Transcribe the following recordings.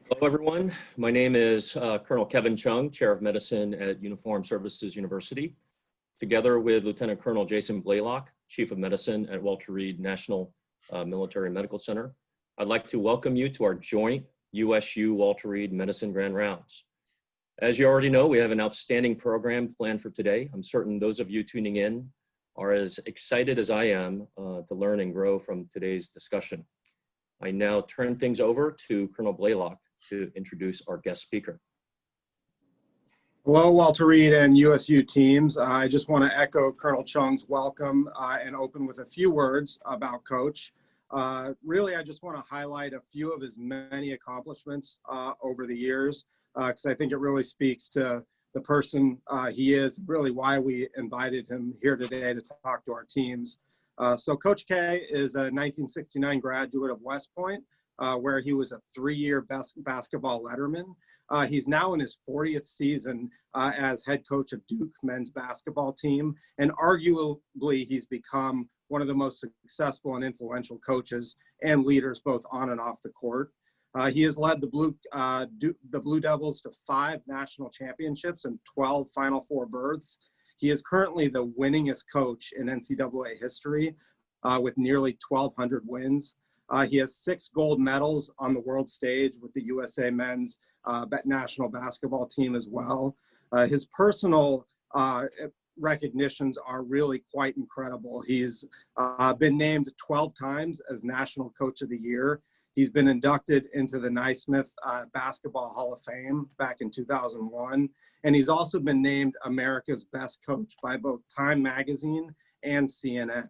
Hello, everyone. My name is Colonel Kevin Chung, Chair of Medicine at Uniformed Services University. Together with Lieutenant Colonel Jason Blaylock, Chief of Medicine at Walter Reed National Military Medical Center, I'd like to welcome you to our joint USU-Walter Reed Medicine Grand Rounds. As you already know, we have an outstanding program planned for today. I'm certain those of you tuning in are as excited as I am to learn and grow from today's discussion. I now turn things over to Colonel Blaylock to introduce our guest speaker. Hello, Walter Reed and USU teams. I just want to echo Colonel Chung's welcome and open with a few words about Coach. Really, I just want to highlight a few of his many accomplishments over the years, because I think it really speaks to the person he is, really why we invited him here today to talk to our teams. So Coach K is a 1969 graduate of West Point, where he was a 3-year basketball letterman. He's now in his 40th season as head coach of Duke men's basketball team, and arguably he's become one of the most successful and influential coaches and leaders both on and off the court. He has led the Blue Devils to 5 national championships and 12 Final Four berths. He is currently the winningest coach in NCAA history with nearly 1,200 wins. He has 6 gold medals on the world stage with the USA men's national basketball team as well. His personal recognitions are really quite incredible. He's been named 12 times as National Coach of the Year. He's been inducted into the Naismith Basketball Hall of Fame back in 2001. And he's also been named America's Best Coach by both Time Magazine and CNN.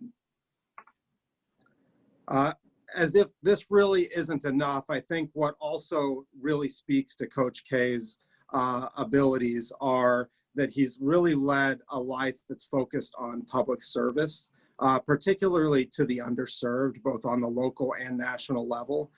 As if this really isn't enough, I think what also really speaks to Coach K's abilities are that he's really led a life that's focused on public service, particularly to the underserved, both on the local and national level.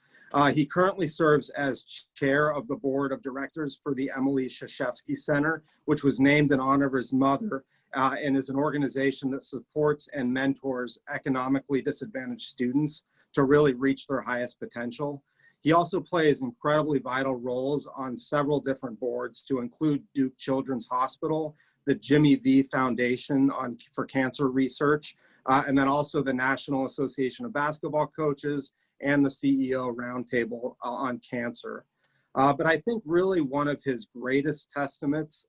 He currently serves as chair of the board of directors for the Emily Krzyzewski Center, which was named in honor of his mother, and is an organization that supports and mentors economically disadvantaged students to really reach their highest potential. He also plays incredibly vital roles on several different boards, to include Duke Children's Hospital, the Jimmy V Foundation for Cancer Research, and then also the National Association of Basketball Coaches and the CEO Roundtable on Cancer. But I think really one of his greatest testaments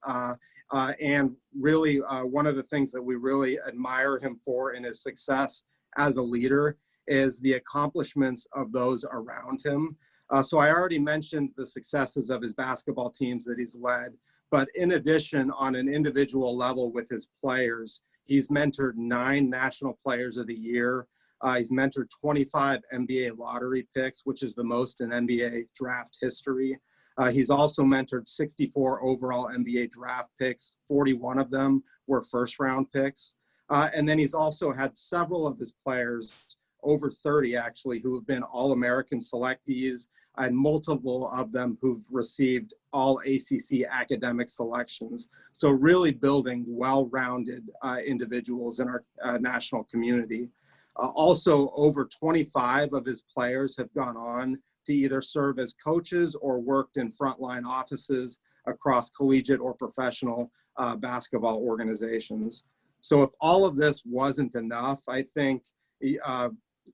and really one of the things that we really admire him for in his success as a leader is the accomplishments of those around him. So I already mentioned the successes of his basketball teams that he's led, but in addition, on an individual level with his players, he's mentored 9 National Players of the Year. He's mentored 25 NBA lottery picks, which is the most in NBA draft history. He's also mentored 64 overall NBA draft picks. 41 of them were first-round picks. And then he's also had several of his players, over 30 actually, who have been All-American selectees, and multiple of them who've received all ACC academic selections. So really building well-rounded individuals in our national community. Also, over 25 of his players have gone on to either serve as coaches or worked in frontline offices across collegiate or professional basketball organizations. So if all of this wasn't enough, I think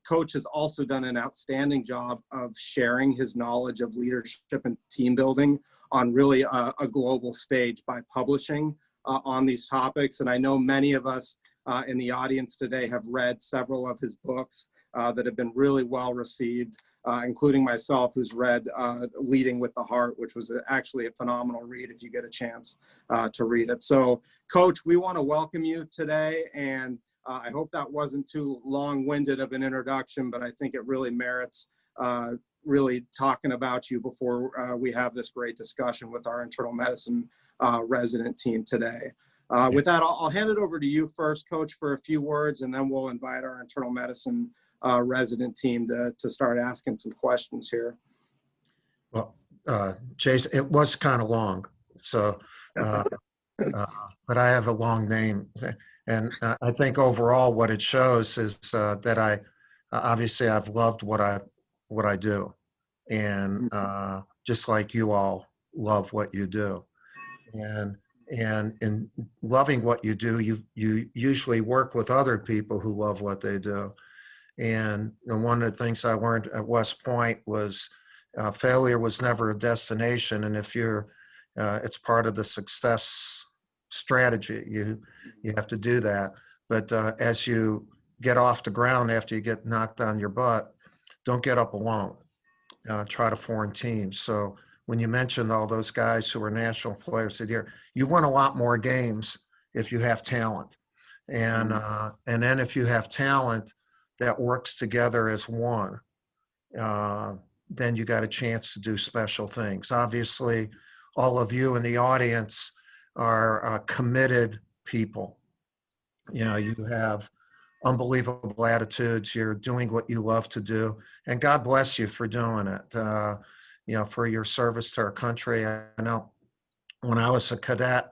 Coach has also done an outstanding job of sharing his knowledge of leadership and team building on really a global stage by publishing on these topics. And I know many of us in the audience today have read several of his books that have been really well received, including myself, who's read Leading with the Heart, which was actually a phenomenal read if you get a chance to read it. So, Coach, we want to welcome you today, and I hope that wasn't too long-winded of an introduction, but I think it really merits really talking about you before we have this great discussion with our internal medicine resident team today. With that, I'll hand it over to you first, Coach, for a few words, and then we'll invite our internal medicine resident team to start asking some questions here. Well, Jason, it was kind of long, so, but I have a long name. And I think overall what it shows is that obviously I've loved what I do. And just like you all love what you do. And in loving what you do, you usually work with other people who love what they do. And one of the things I learned at West Point was failure was never a destination. And if you're, it's part of the success strategy. You have to do that. But as you get off the ground after you get knocked on your butt, don't get up alone. Try to form teams. So when you mentioned all those guys who were national players of the year, you win a lot more games if you have talent. And then if you have talent that works together as one, then you got a chance to do special things. Obviously, all of you in the audience are committed people. You know, you have unbelievable attitudes. You're doing what you love to do, and God bless you for doing it. You know, for your service to our country. I know when I was a cadet,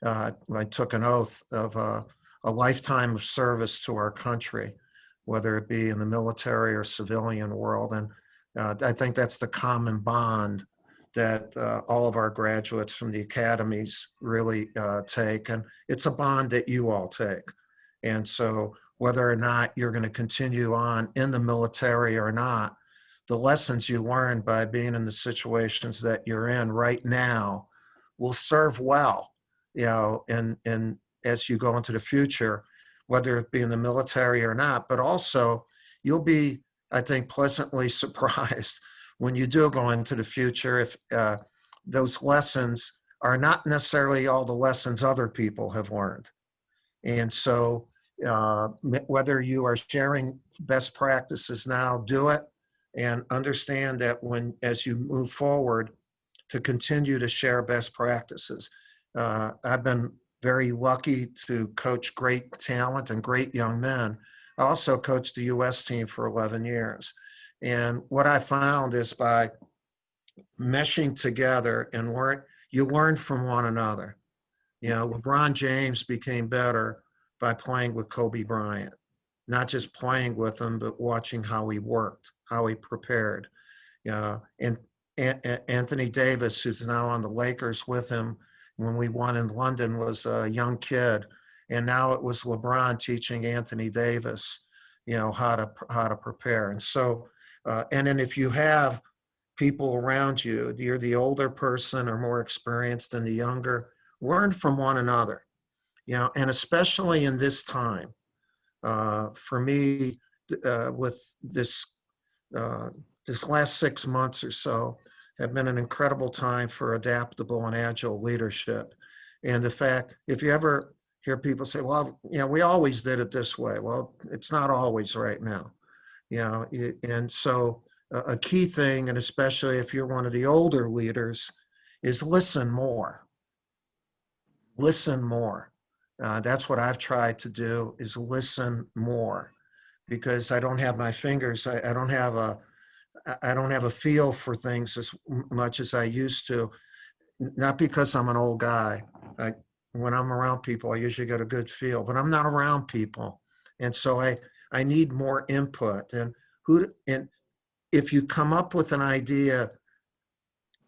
I took an oath of a lifetime of service to our country, whether it be in the military or civilian world. And I think that's the common bond that all of our graduates from the academies really take. And it's a bond that you all take. And so whether or not you're going to continue on in the military or not, the lessons you learn by being in the situations that you're in right now will serve well, you know, and as you go into the future, whether it be in the military or not. But also, you'll be, I think, pleasantly surprised when you do go into the future if those lessons are not necessarily all the lessons other people have learned. And so whether you are sharing best practices now, do it, and understand that as you move forward, to continue to share best practices. I've been very lucky to coach great talent and great young men. I also coached the U.S. team for 11 years. And what I found is by meshing together and you learn from one another. You know, LeBron James became better by playing with Kobe Bryant, not just playing with him, but watching how he worked, how he prepared. And Anthony Davis, who's now on the Lakers with him, when we won in London, was a young kid, and now it was LeBron teaching Anthony Davis, you know, how to prepare. And so, and then if you have people around you, you're the older person or more experienced than the younger, learn from one another, you know, and especially in this time. For me, with this last 6 months or so have been an incredible time for adaptable and agile leadership. And the fact, if you ever hear people say, well, you know, we always did it this way. Well, it's not always right now, you know, and so a key thing, and especially if you're one of the older leaders, is listen more. Listen more. That's what I've tried to do, is listen more, because I don't have my fingers. I don't have a feel for things as much as I used to. Not because I'm an old guy. When I'm around people, I usually get a good feel, but I'm not around people, and so I need more input. And if you come up with an idea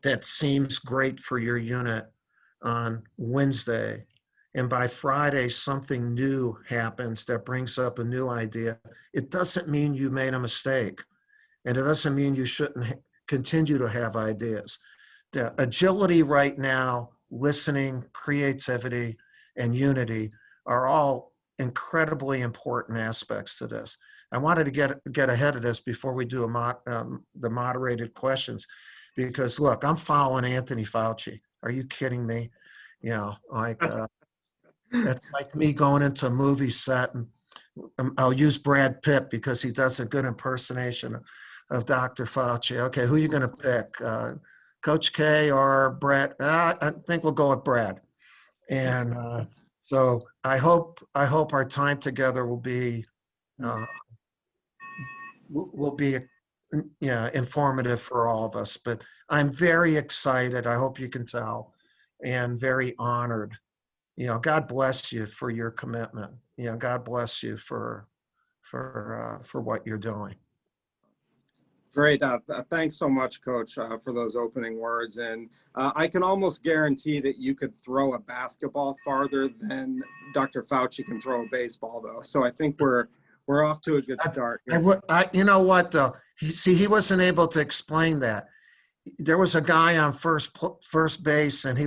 that seems great for your unit on Wednesday, and by Friday something new happens that brings up a new idea, it doesn't mean you made a mistake. And it doesn't mean you shouldn't continue to have ideas. The agility right now, listening, creativity, and unity are all incredibly important aspects to this. I wanted to get ahead of this before we do the moderated questions, because look, I'm following Anthony Fauci. Are you kidding me? You know, like that's like me going into a movie set, and I'll use Brad Pitt because he does a good impersonation of Dr. Fauci. Okay, who are you going to pick? Coach K or Brad? I think we'll go with Brad. And so I hope our time together will be informative for all of us. But I'm very excited. I hope you can tell, and very honored. You know, God bless you for your commitment. You know, God bless you for what you're doing. Great. Thanks so much, Coach, for those opening words. And I can almost guarantee that you could throw a basketball farther than Dr. Fauci can throw a baseball, though. So I think we're off to a good start here. You know what though? He wasn't able to explain that. There was a guy on first base, and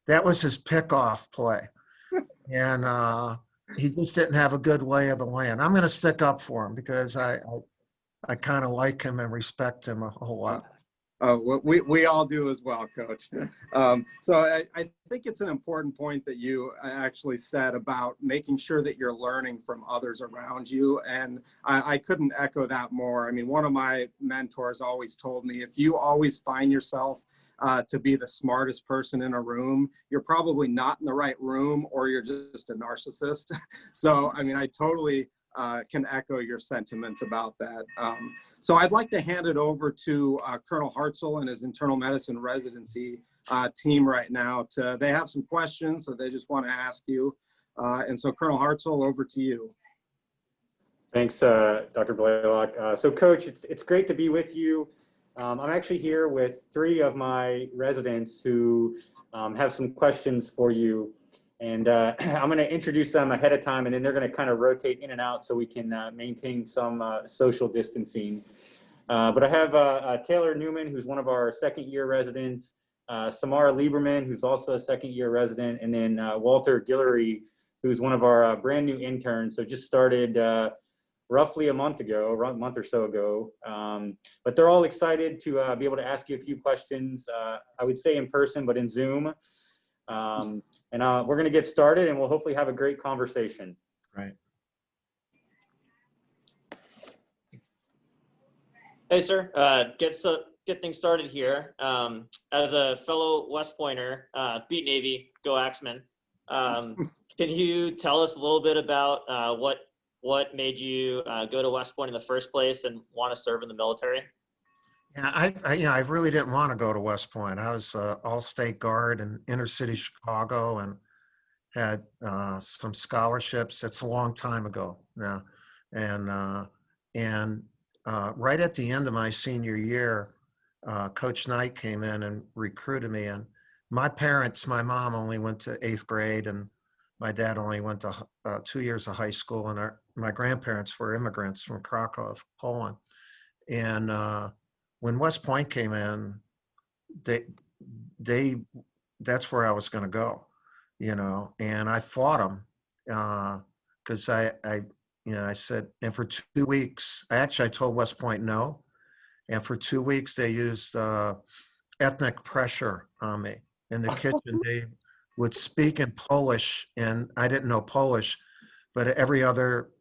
that was his pickoff play, and he just didn't have a good lay of the land. I'm going to stick up for him because I kind of like him and respect him a whole lot. We all do as well, Coach. So I think it's an important point that you actually said about making sure that you're learning from others around you. And I couldn't echo that more. I mean, one of my mentors always told me, if you always find yourself to be the smartest person in a room, you're probably not in the right room, or you're just a narcissist. So, I mean, I totally can echo your sentiments about that. So I'd like to hand it over to Colonel Hartzell and his internal medicine residency team right now. They have some questions that they just want to ask you. And so Colonel Hartzell, over to you. Thanks, Dr. Blaylock. So Coach, it's great to be with you. I'm actually here with 3 of my residents who have some questions for you. And I'm going to introduce them ahead of time, and then they're going to kind of rotate in and out so we can maintain some social distancing. But I have Taylor Newman, who's one of our second-year residents, Samara Lieberman, who's also a second-year resident, and then Walter Guillory, who's one of our brand new interns. So just started roughly a month or so ago. But they're all excited to be able to ask you a few questions, I would say in person, but in Zoom. And we're going to get started, and we'll hopefully have a great conversation. Right. Hey, sir. Get things started here. As a fellow West Pointer, beat Navy, go Axemen. Can you tell us a little bit about what made you go to West Point in the first place and want to serve in the military? Yeah, I really didn't want to go to West Point. I was all-state guard in inner city Chicago and had some scholarships. It's a long time ago now. And right at the end of my senior year, Coach Knight came in and recruited me. And my mom only went to 8th grade, and my dad only went to 2 years of high school. And my grandparents were immigrants from Krakow, Poland. And when West Point came in, that's where I was going to go, and I fought them because I said, and for 2 weeks, I told West Point no. And for 2 weeks, they used ethnic pressure on me in the kitchen. They would speak in Polish, and I didn't know Polish, but every other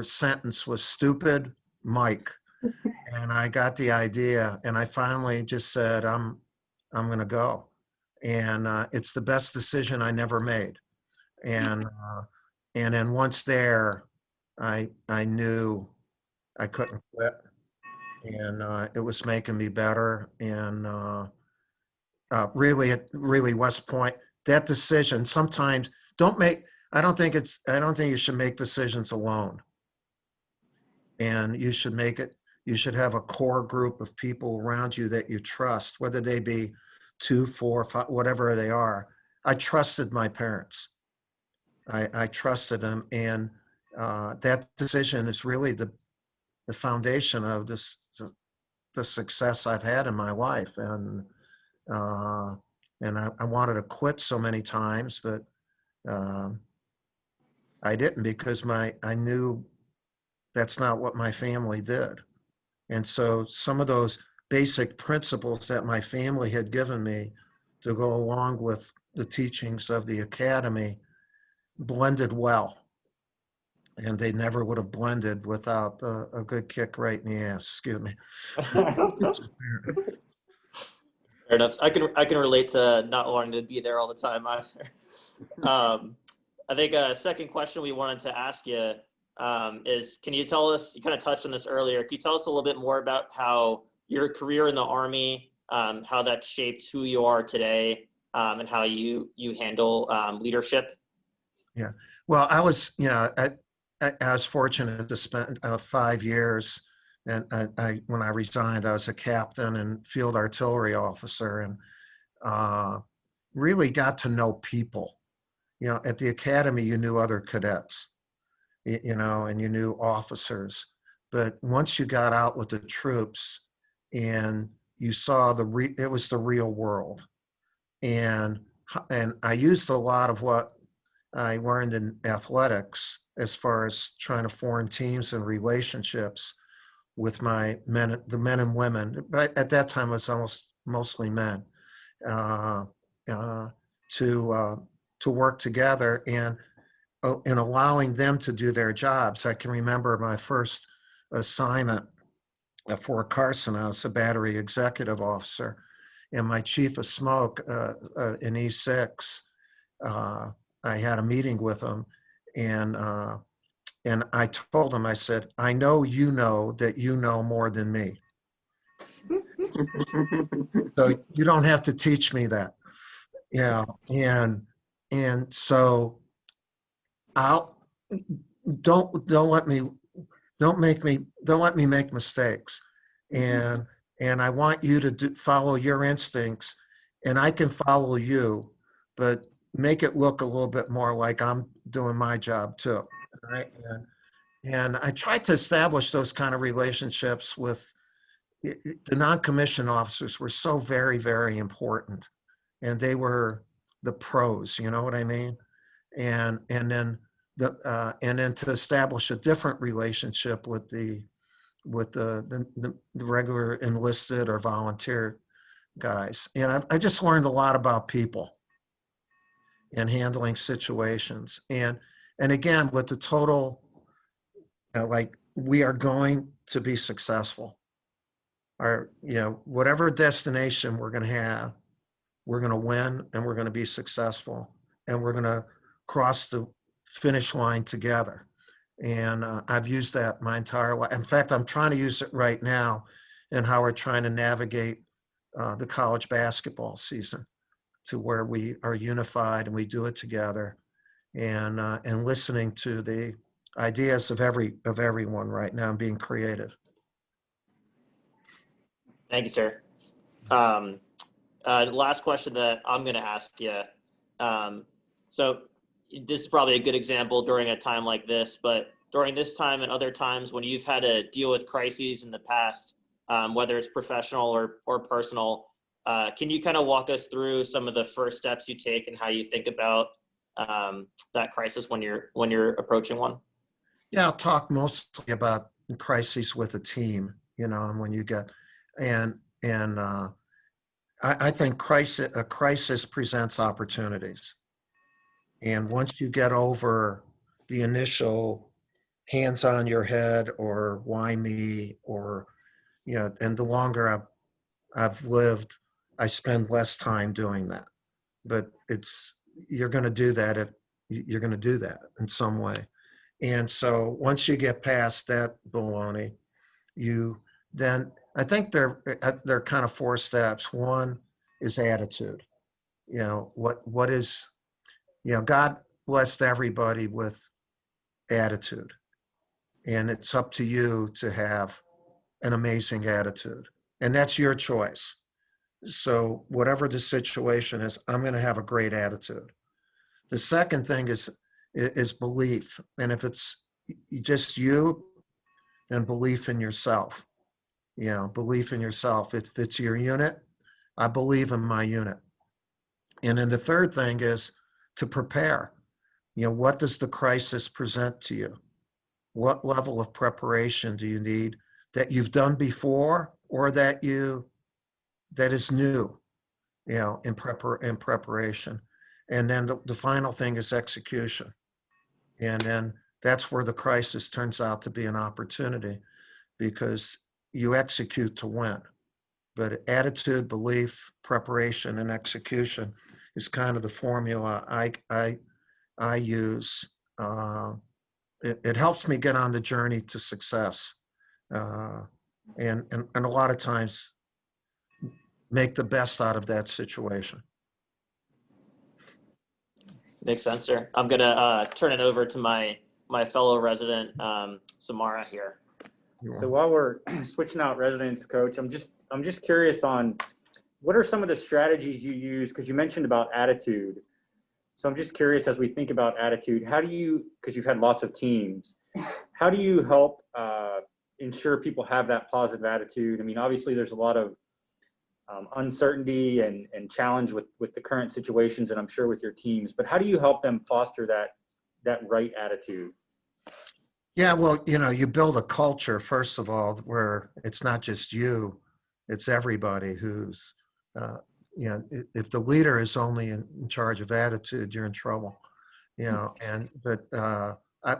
sentence was stupid, Mike. And I got the idea, and I finally just said, I'm going to go. And it's the best decision I never made. And then once there, I knew I couldn't quit, and it was making me better. And really West Point, that decision, sometimes I don't think you should make decisions alone. And you should have a core group of people around you that you trust, whether they be 2, 4, 5, whatever they are. I trusted my parents. I trusted them, and that decision is really the foundation of the success I've had in my life. And I wanted to quit so many times, but I didn't, because I knew that's not what my family did. And so some of those basic principles that my family had given me to go along with the teachings of the academy blended well. And they never would have blended without a good kick right in the ass. Excuse me. Fair enough. I can relate to not wanting to be there all the time either. I think a second question we wanted to ask you is, can you tell us, you kind of touched on this earlier, can you tell us a little bit more about how your career in the Army, how that shaped who you are today, and how you handle leadership? Yeah. Well, I was fortunate to spend 5 years and when I resigned, I was a captain and field artillery officer, and really got to know people. At the academy, you knew other cadets, and you knew officers. But once you got out with the troops and you saw it was the real world. And I used a lot of what I learned in athletics as far as trying to form teams and relationships with the men and women. But at that time, it was almost mostly men. To work together and allowing them to do their jobs. I can remember my first assignment at Fort Carson. I was a battery executive officer, and my chief of smoke in E6, I had a meeting with him, and I told him, I said, I know that you know more than me. So you don't have to teach me that. Yeah. And so don't let me make mistakes. And I want you to follow your instincts, and I can follow you, but make it look a little bit more like I'm doing my job too. Right. And I tried to establish those kind of relationships with the non-commissioned officers. Were so very, very important. And they were the pros, you know what I mean? And then to establish a different relationship with the regular enlisted or volunteer guys. And I just learned a lot about people and handling situations. And again, with the total, like, we are going to be successful. Whatever destination we're going to have, we're going to win, and we're going to be successful, and we're going to cross the finish line together. And I've used that my entire life. In fact, I'm trying to use it right now in how we're trying to navigate the college basketball season, to where we are unified and we do it together, and listening to the ideas of everyone right now and being creative. Thank you, sir. Last question that I'm going to ask you. So this is probably a good example during a time like this, but during this time and other times when you've had to deal with crises in the past, whether it's professional or personal, can you kind of walk us through some of the first steps you take and how you think about that crisis when you're approaching one? Yeah, I'll talk mostly about crises with a team, and when you get, I think a crisis presents opportunities. And once you get over the initial hands on your head or why me, or, and the longer I've lived, I spend less time doing that. But you're going to do that if you're going to do that in some way. And so once you get past that baloney, then I think there are kind of 4 steps. One is attitude. What is, God blessed everybody with attitude, and it's up to you to have an amazing attitude, and that's your choice. So whatever the situation is, I'm going to have a great attitude. The second thing is belief. And if it's just you, then belief in yourself. Belief in yourself. If it's your unit, I believe in my unit. And then the third thing is to prepare. What does the crisis present to you? What level of preparation do you need that you've done before, or that is new, in preparation? And then the final thing is execution. And then that's where the crisis turns out to be an opportunity, because you execute to win. But attitude, belief, preparation, and execution is kind of the formula I use. It helps me get on the journey to success, and a lot of times make the best out of that situation. Makes sense, sir. I'm gonna turn it over to my fellow resident, Samara here. So while we're switching out residents, Coach, I'm just curious on what are some of the strategies you use? Because you mentioned about attitude. So I'm just curious, as we think about attitude, how do you, because you've had lots of teams, how do you help ensure people have that positive attitude? I mean, obviously there's a lot of uncertainty and challenge with the current situations, and I'm sure with your teams, but how do you help them foster that right attitude? Yeah, well, you build a culture, first of all, where it's not just you, it's everybody who's, if the leader is only in charge of attitude, you're in trouble,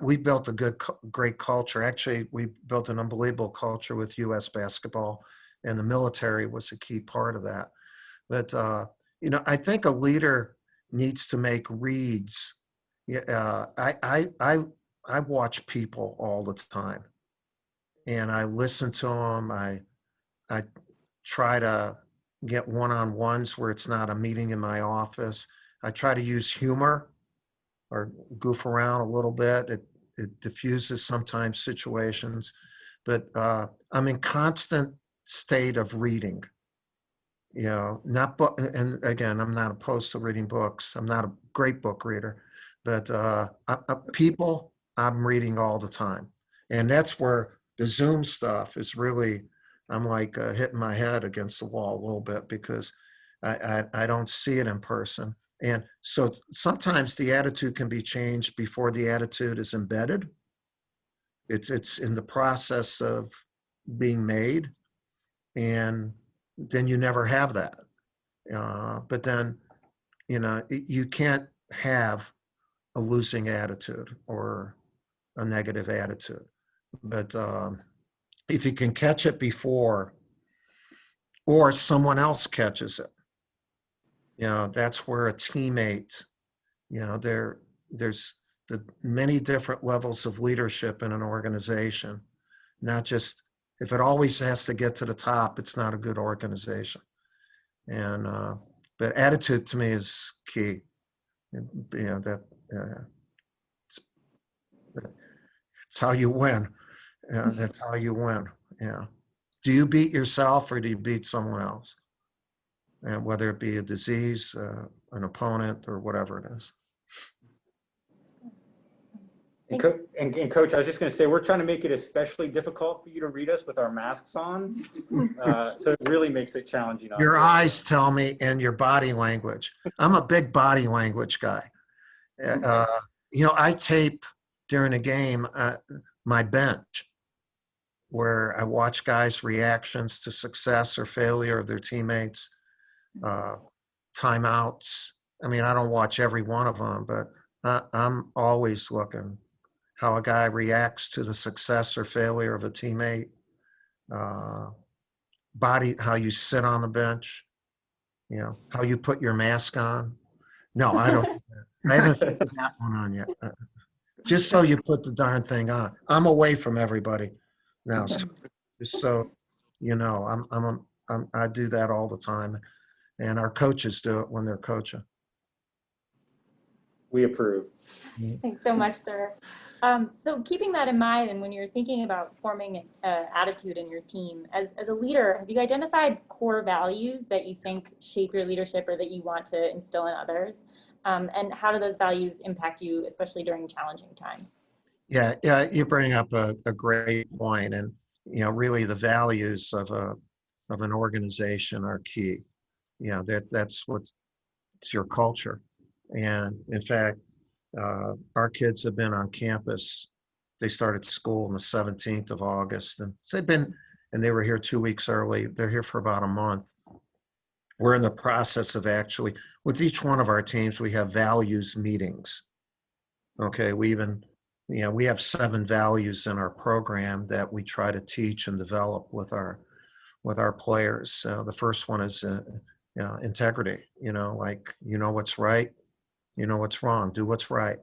we built a great culture. Actually, we built an unbelievable culture with US basketball, and the military was a key part of that. But, I think a leader needs to make reads. Yeah, I watch people all the time, and I listen to them. I try to get one-on-ones where it's not a meeting in my office. I try to use humor or goof around a little bit. It diffuses sometimes situations, but I'm in constant state of reading. Not book, and again, I'm not opposed to reading books. I'm not a great book reader, but people I'm reading all the time. And that's where the Zoom stuff is really, I'm like hitting my head against the wall a little bit because I don't see it in person. And so sometimes the attitude can be changed before the attitude is embedded. It's in the process of being made, and then you never have that. But then, you can't have a losing attitude or a negative attitude. But if you can catch it before, or someone else catches it, that's where a teammate, there's the many different levels of leadership in an organization, not just, if it always has to get to the top, it's not a good organization. And but attitude to me is key. It's how you win. That's how you win. Yeah. Do you beat yourself or do you beat someone else? And whether it be a disease, an opponent, or whatever it is. And Coach, I was just going to say, we're trying to make it especially difficult for you to read us with our masks on. So it really makes it challenging. Your eyes tell me, and your body language. I'm a big body language guy. I tape during a game my bench, where I watch guys' reactions to success or failure of their teammates, timeouts. I mean, I don't watch every one of them, but I'm always looking how a guy reacts to the success or failure of a teammate, how you sit on the bench, how you put your mask on. No, I don't. I haven't figured that one on yet. Just so you put the darn thing on. I'm away from everybody now, so just so I do that all the time, and our coaches do it when they're coaching. We approve. Thanks so much, sir. So keeping that in mind, and when you're thinking about forming attitude in your team, as a leader, have you identified core values that you think shape your leadership or that you want to instill in others? And how do those values impact you, especially during challenging times? Yeah, you bring up a great point, and really the values of an organization are key. That's what's your culture. And in fact, our kids have been on campus. They started school on the 17th of August, and so they were here 2 weeks early. They're here for about a month. We're in the process of actually, with each one of our teams, we have values meetings. Okay, we have 7 values in our program that we try to teach and develop with our players. The first one is integrity. Like what's right, what's wrong, do what's right.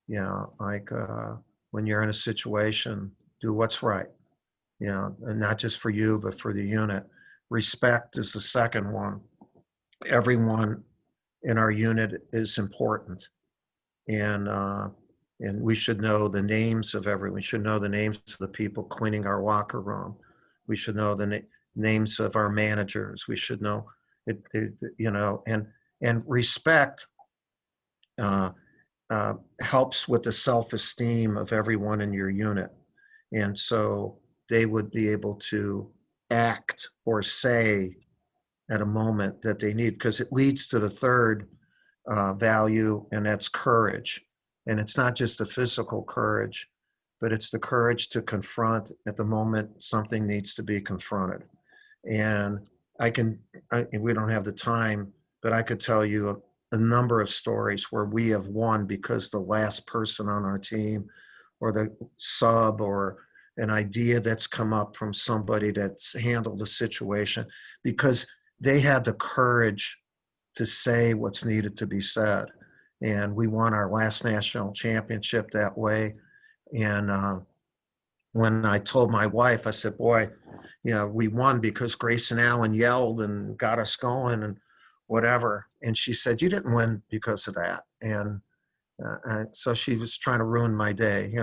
When you're in a situation, do what's right. And not just for you, but for the unit. Respect is the second one. Everyone in our unit is important. And And we should know the names of everyone. We should know the names of the people cleaning our locker room. We should know the names of our managers. We should know and respect helps with the self-esteem of everyone in your unit. And so they would be able to act or say at a moment that they need, because it leads to the third value, and that's courage. And it's not just the physical courage, but it's the courage to confront at the moment something needs to be confronted. And we don't have the time, but I could tell you a number of stories where we have won because the last person on our team or the sub or an idea that's come up from somebody that's handled the situation, because they had the courage to say what's needed to be said. And we won our last national championship that way. And when I told my wife, I said, boy, we won because Grace and Alan yelled and got us going and whatever. And she said, you didn't win because of that. And so she was trying to ruin my day,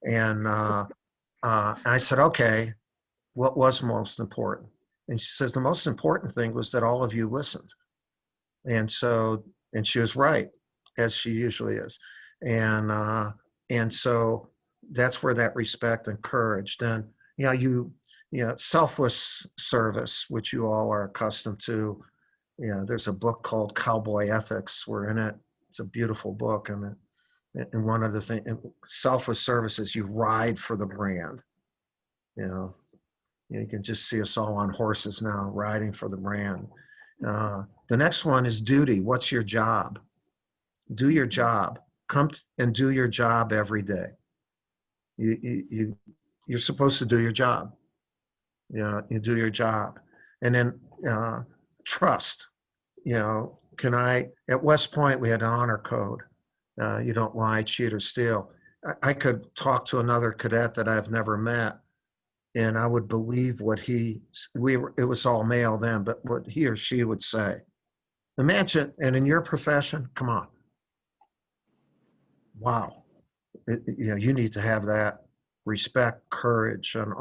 And I said, okay, what was most important? And she says, the most important thing was that all of you listened. And she was right, as she usually is. And so that's where that respect and courage, then, selfless service, which you all are accustomed to. There's a book called Cowboy Ethics. We're in it. It's a beautiful book. And one of the things, selfless service is you ride for the brand. You can just see us all on horses now, riding for the brand. The next one is duty. What's your job? Do your job. Come and do your job every day. You're supposed to do your job. You do your job. And then trust. At West Point, we had an honor code. You don't lie, cheat, or steal. I could talk to another cadet that I've never met, and I would believe what it was all male then, but what he or she would say. Imagine, and in your profession, come on. Wow. You need to have that respect, courage, and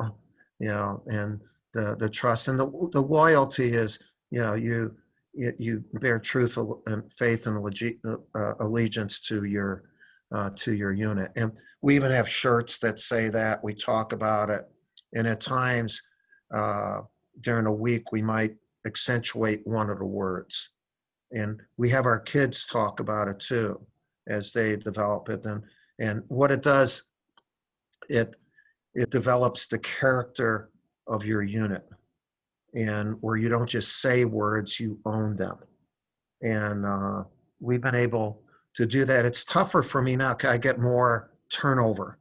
the trust. And the loyalty is, you bear truth and faith and allegiance to your unit. And we even have shirts that say that. We talk about it. And at times during a week, we might accentuate one of the words. And we have our kids talk about it too as they develop it. And what it does, it develops the character of your unit, and where you don't just say words, you own them. And we've been able to do that. It's tougher for me now. I get more turnover.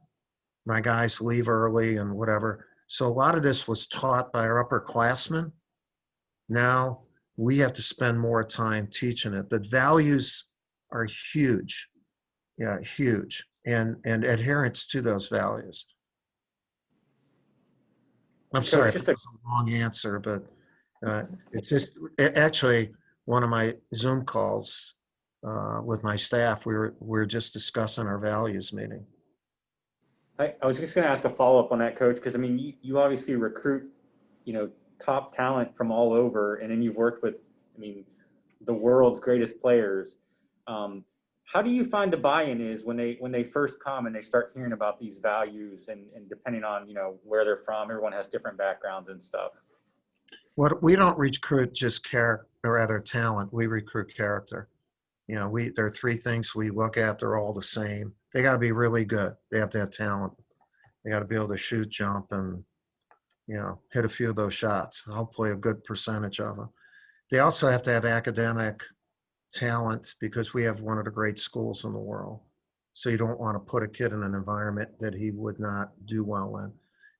My guys leave early and whatever. So a lot of this was taught by our upperclassmen. Now we have to spend more time teaching it. But values are huge. Yeah, huge. And adherence to those values. I'm sorry, that was a long answer, but it's just actually one of my Zoom calls with my staff. We were just discussing our values meeting. I was just going to ask a follow-up on that, Coach, because I mean, you obviously recruit, top talent from all over, and then you've worked with, the world's greatest players. How do you find the buy-in is when they first come and they start hearing about these values and depending on, where they're from, everyone has different backgrounds and stuff. Well, we don't recruit just talent. We recruit character. There are three things we look at. They're all the same. They got to be really good. They have to have talent. They got to be able to shoot, jump, and, hit a few of those shots, hopefully a good percentage of them. They also have to have academic talent, because we have one of the great schools in the world. So you don't want to put a kid in an environment that he would not do well in.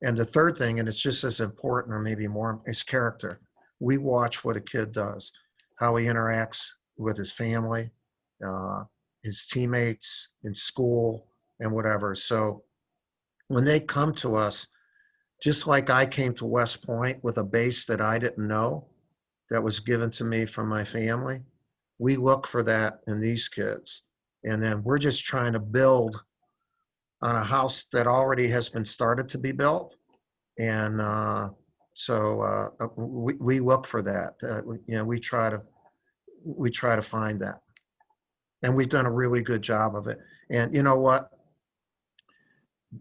And the third thing, and it's just as important or maybe more, is character. We watch what a kid does, how he interacts with his family, his teammates in school, and whatever. So when they come to us, just like I came to West Point with a base that I didn't know, that was given to me from my family, we look for that in these kids. And then we're just trying to build on a house that already has been started to be built. And we look for that. We try to find that. And we've done a really good job of it. And you know what?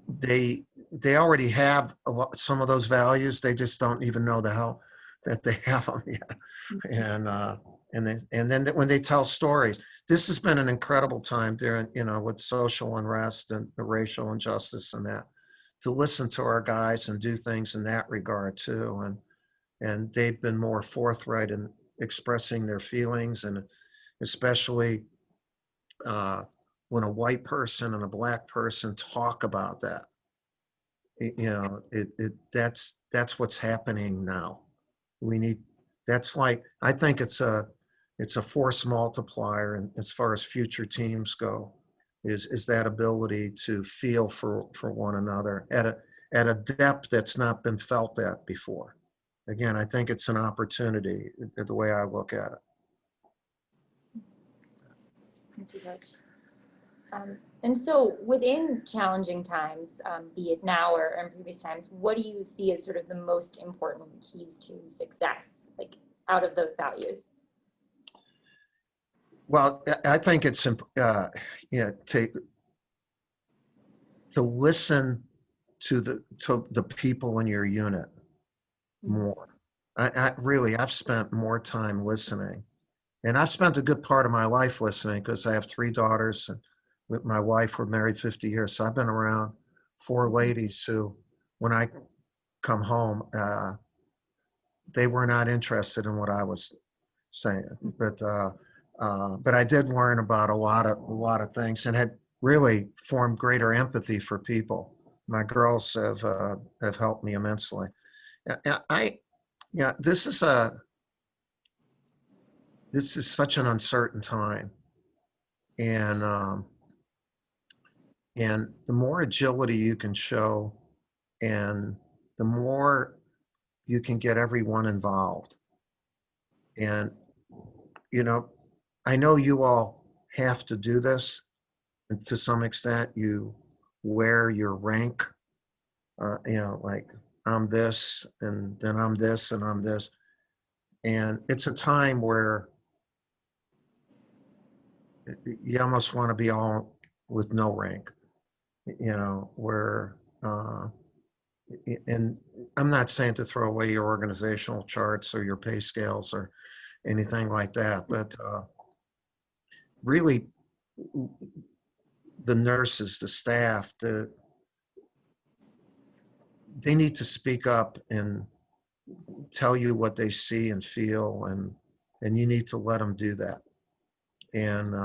They already have some of those values. They just don't even know the hell that they have them yet. And then when they tell stories, this has been an incredible time during, with social unrest and the racial injustice and that, to listen to our guys and do things in that regard too. And they've been more forthright in expressing their feelings, and especially when a white person and a black person talk about that, that's what's happening now. I think it's a force multiplier, and as far as future teams go, is that ability to feel for one another at a depth that's not been felt at before. Again, I think it's an opportunity, the way I look at it. Thank you, Coach. And so within challenging times, be it now or in previous times, what do you see as sort of the most important keys to success, like out of those values? Well, I think it's to listen to the people in your unit more. I've spent more time listening, and I've spent a good part of my life listening because I have 3 daughters, and with my wife, we're married 50 years. So I've been around 4 ladies who, when I come home, they were not interested in what I was saying, but I did learn about a lot of things, and had really formed greater empathy for people. My girls have helped me immensely. This is such an uncertain time, and the more agility you can show, and the more you can get everyone involved. And I know you all have to do this, and to some extent you wear your rank, like I'm this, and then I'm this, and I'm this. And it's a time where you almost want to be all with no rank, where, and I'm not saying to throw away your organizational charts or your pay scales or anything like that, but really the nurses, the staff, they need to speak up and tell you what they see and feel, and you need to let them do that. And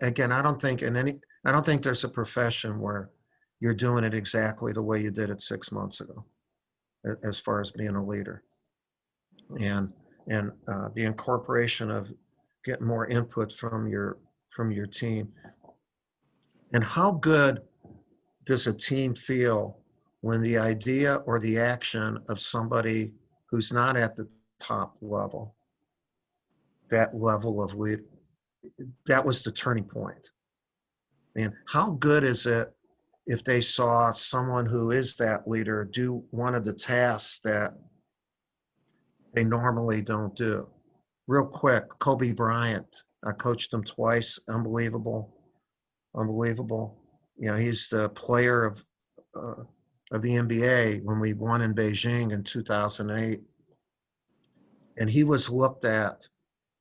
again, I don't think there's a profession where you're doing it exactly the way you did it 6 months ago, as far as being a leader. And the incorporation of getting more input from your team. And how good does a team feel when the idea or the action of somebody who's not at the top level, that level of lead, that was the turning point? And how good is it if they saw someone who is that leader do one of the tasks that they normally don't do? Real quick, Kobe Bryant, I coached him twice. Unbelievable. He's the player of the NBA when we won in Beijing in 2008. And he was looked at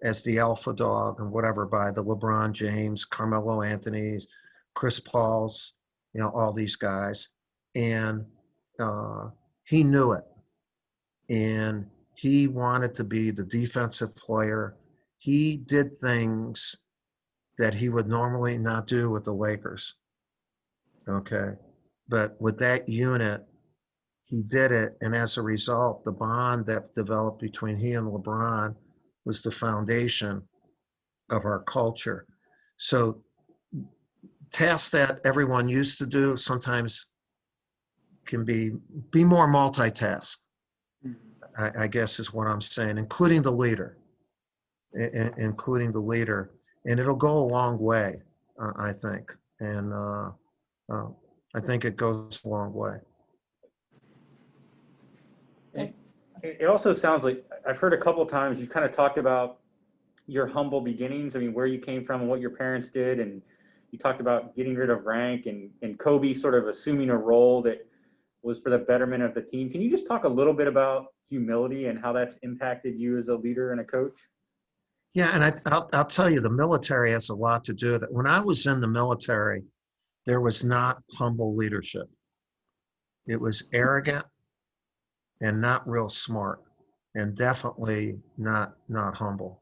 as the alpha dog and whatever by the LeBron James, Carmelo Anthony's, Chris Paul's, all these guys. And he knew it. And he wanted to be the defensive player. He did things that he would normally not do with the Lakers. Okay. But with that unit, he did it. And as a result, the bond that developed between he and LeBron was the foundation of our culture. So tasks that everyone used to do sometimes can be more multitask, I guess is what I'm saying, including the leader. And it'll go a long way, I think. And I think it goes a long way. It also sounds like, I've heard a couple times you kind of talked about your humble beginnings. I mean, where you came from and what your parents did, and you talked about getting rid of rank and Kobe sort of assuming a role that was for the betterment of the team. Can you just talk a little bit about humility and how that's impacted you as a leader and a coach? Yeah, and I'll tell you, the military has a lot to do with it. When I was in the military, there was not humble leadership. It was arrogant and not real smart, and definitely not humble.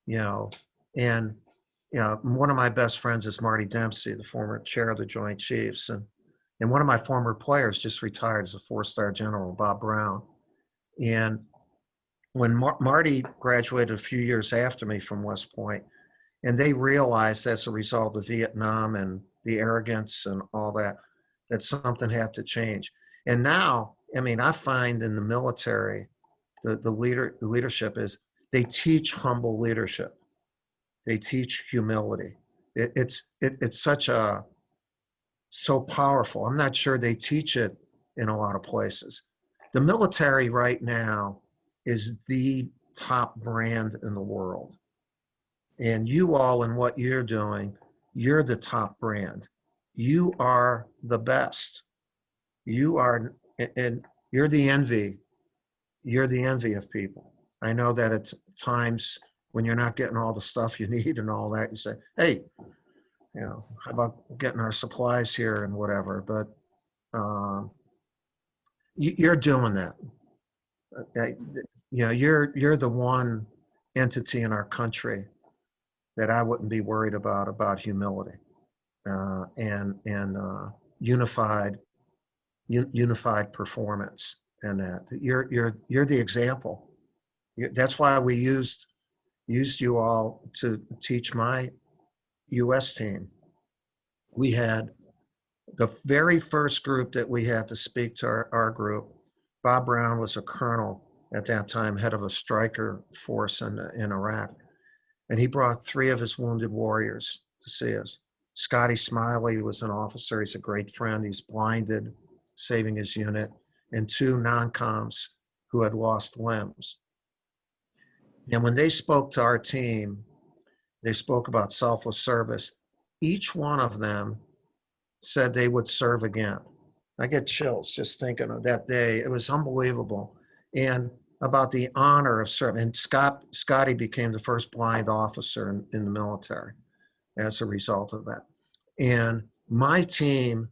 You know, and one of my best friends is Marty Dempsey, the former chair of the Joint Chiefs, and one of my former players just retired as a 4-star general, Bob Brown. And when Marty graduated a few years after me from West Point, and they realized as a result of Vietnam and the arrogance and all that, that something had to change. And now, I mean, I find in the military, the leadership is, they teach humble leadership. They teach humility. It's so powerful. I'm not sure they teach it in a lot of places. The military right now is the top brand in the world. And you all and what you're doing, you're the top brand. You are the best. You are, and you're the envy. You're the envy of people. I know that at times when you're not getting all the stuff you need and all that, you say, hey, how about getting our supplies here and whatever, but you're doing that. You're the one entity in our country that I wouldn't be worried about humility and unified performance, and that you're the example. That's why we used you all to teach my U.S. team. We had the very first group that we had to speak to our group. Bob Brown was a colonel at that time, head of a striker force in Iraq. And he brought 3 of his wounded warriors to see us. Scotty Smiley was an officer. He's a great friend. He's blinded, saving his unit, and 2 non-coms who had lost limbs. And when they spoke to our team, they spoke about selfless service. Each one of them said they would serve again. I get chills just thinking of that day. It was unbelievable. And about the honor of serving. And Scotty became the first blind officer in the military as a result of that. And my team,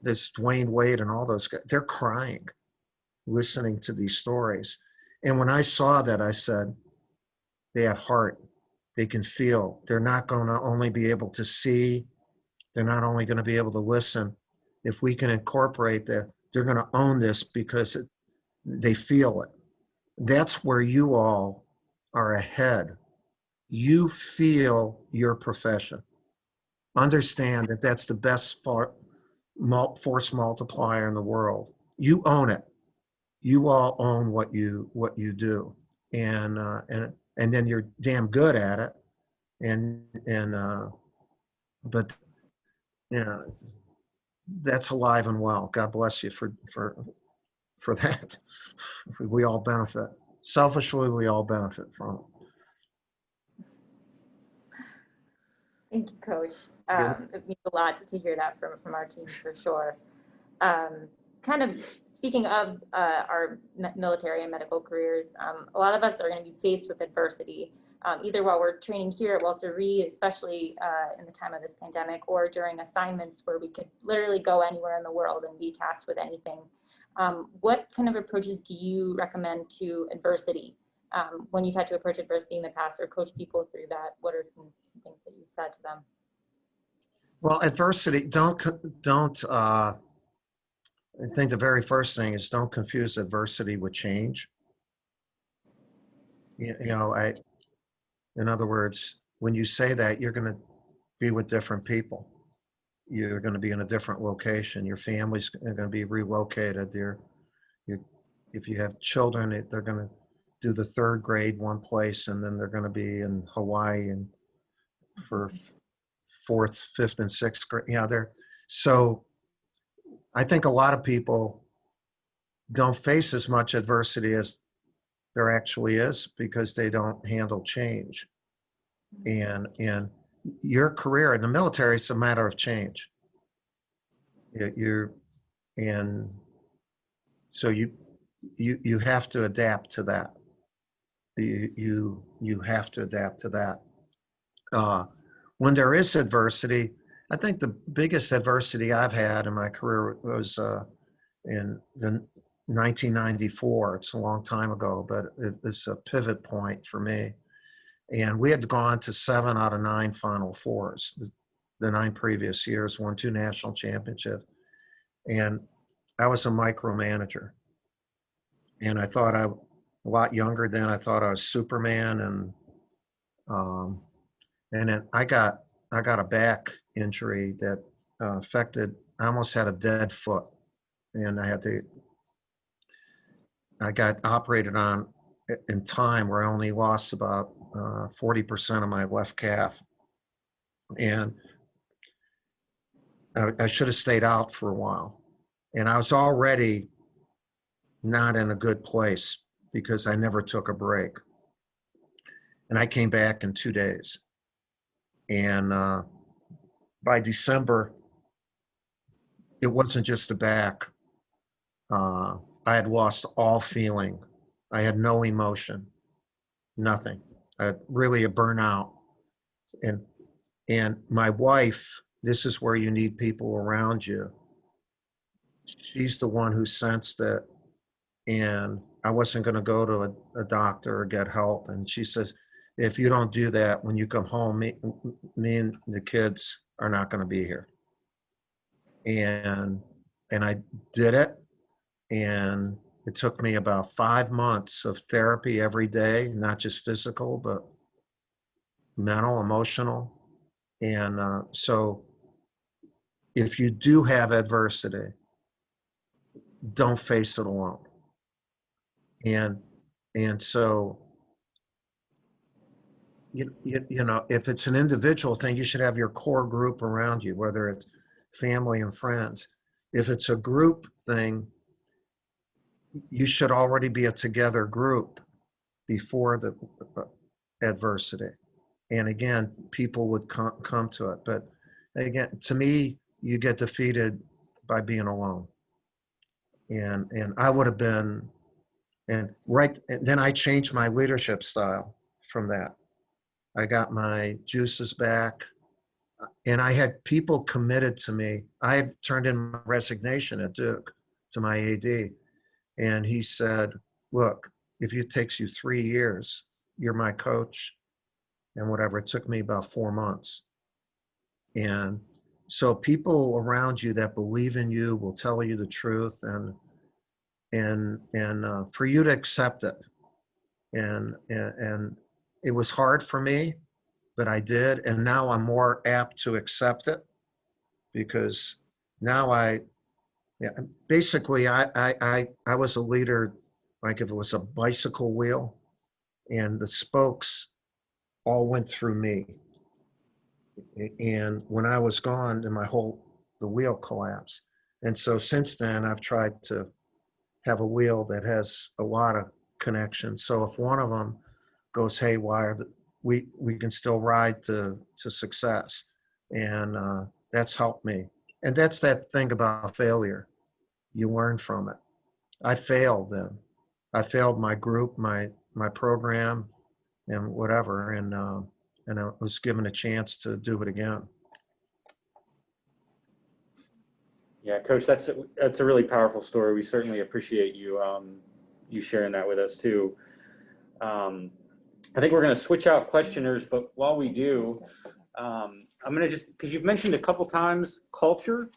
this Dwayne Wade and all those guys, they're crying listening to these stories. And when I saw that, I said, they have heart. They can feel. They're not going to only be able to see. They're not only going to be able to listen. If we can incorporate that, they're going to own this because they feel it. That's where you all are ahead. You feel your profession. Understand that that's the best force multiplier in the world. You own it. You all own what you do, and then you're damn good at it. But yeah, that's alive and well. God bless you for that. We all benefit. Selfishly, we all benefit from it. Thank you, Coach. Yeah. It means a lot to hear that from our team for sure. Kind of speaking of our military and medical careers, a lot of us are going to be faced with adversity, either while we're training here at Walter Reed, especially in the time of this pandemic, or during assignments where we could literally go anywhere in the world and be tasked with anything. What kind of approaches do you recommend to adversity when you've had to approach adversity in the past or coach people through that? What are some things that you've said to them? Well, adversity, I think the very first thing is don't confuse adversity with change. In other words, when you say that, you're going to be with different people. You're going to be in a different location. Your family's going to be relocated. If you have children, they're going to do the 3rd grade one place, and then they're going to be in Hawaii and for fourth, fifth, and sixth grade. Yeah, so I think a lot of people don't face as much adversity as there actually is because they don't handle change. And your career in the military is a matter of change. And so you have to adapt to that. You have to adapt to that. When there is adversity, I think the biggest adversity I've had in my career was in 1994. It's a long time ago, but it was a pivot point for me. And we had gone to 7 out of 9 Final Fours. The 9 previous years, won 2 national championships. And I was a micromanager. And I thought a lot younger then, I thought I was Superman. And then I got a back injury that affected, I almost had a dead foot. And I got operated on in time where I only lost about 40% of my left calf. And I should have stayed out for a while. And I was already not in a good place because I never took a break. And I came back in 2 days. And by December, it wasn't just the back. I had lost all feeling. I had no emotion, nothing. Really a burnout. And my wife, this is where you need people around you. She's the one who sensed it. And I wasn't going to go to a doctor or get help. And she says, if you don't do that, when you come home, me and the kids are not going to be here. And I did it. And it took me about 5 months of therapy every day, not just physical, but mental, emotional. And so if you do have adversity, don't face it alone. And so, you know, if it's an individual thing, you should have your core group around you, whether it's family and friends. If it's a group thing, you should already be a together group before the adversity. And again, people would come to it. But again, to me, you get defeated by being alone. And I would have been, and then I changed my leadership style from that. I got my juices back, and I had people committed to me. I had turned in my resignation at Duke to my AD, and he said, look, if it takes you 3 years, you're my coach, and whatever. It took me about 4 months. And so people around you that believe in you will tell you the truth, and for you to accept it. And it was hard for me, but I did. And now I'm more apt to accept it because now basically I was a leader, like if it was a bicycle wheel and the spokes all went through me. And when I was gone, then the wheel collapsed. And so since then, I've tried to have a wheel that has a lot of connections. So if one of them goes haywire, we can still ride to success. And that's helped me. And that's that thing about failure. You learn from it. I failed then. I failed my group, my program, and whatever. And I was given a chance to do it again. Yeah, Coach, that's a really powerful story. We certainly appreciate you you sharing that with us too. I think we're going to switch out questioners, but while we do, I'm going to because you've mentioned a couple times culture.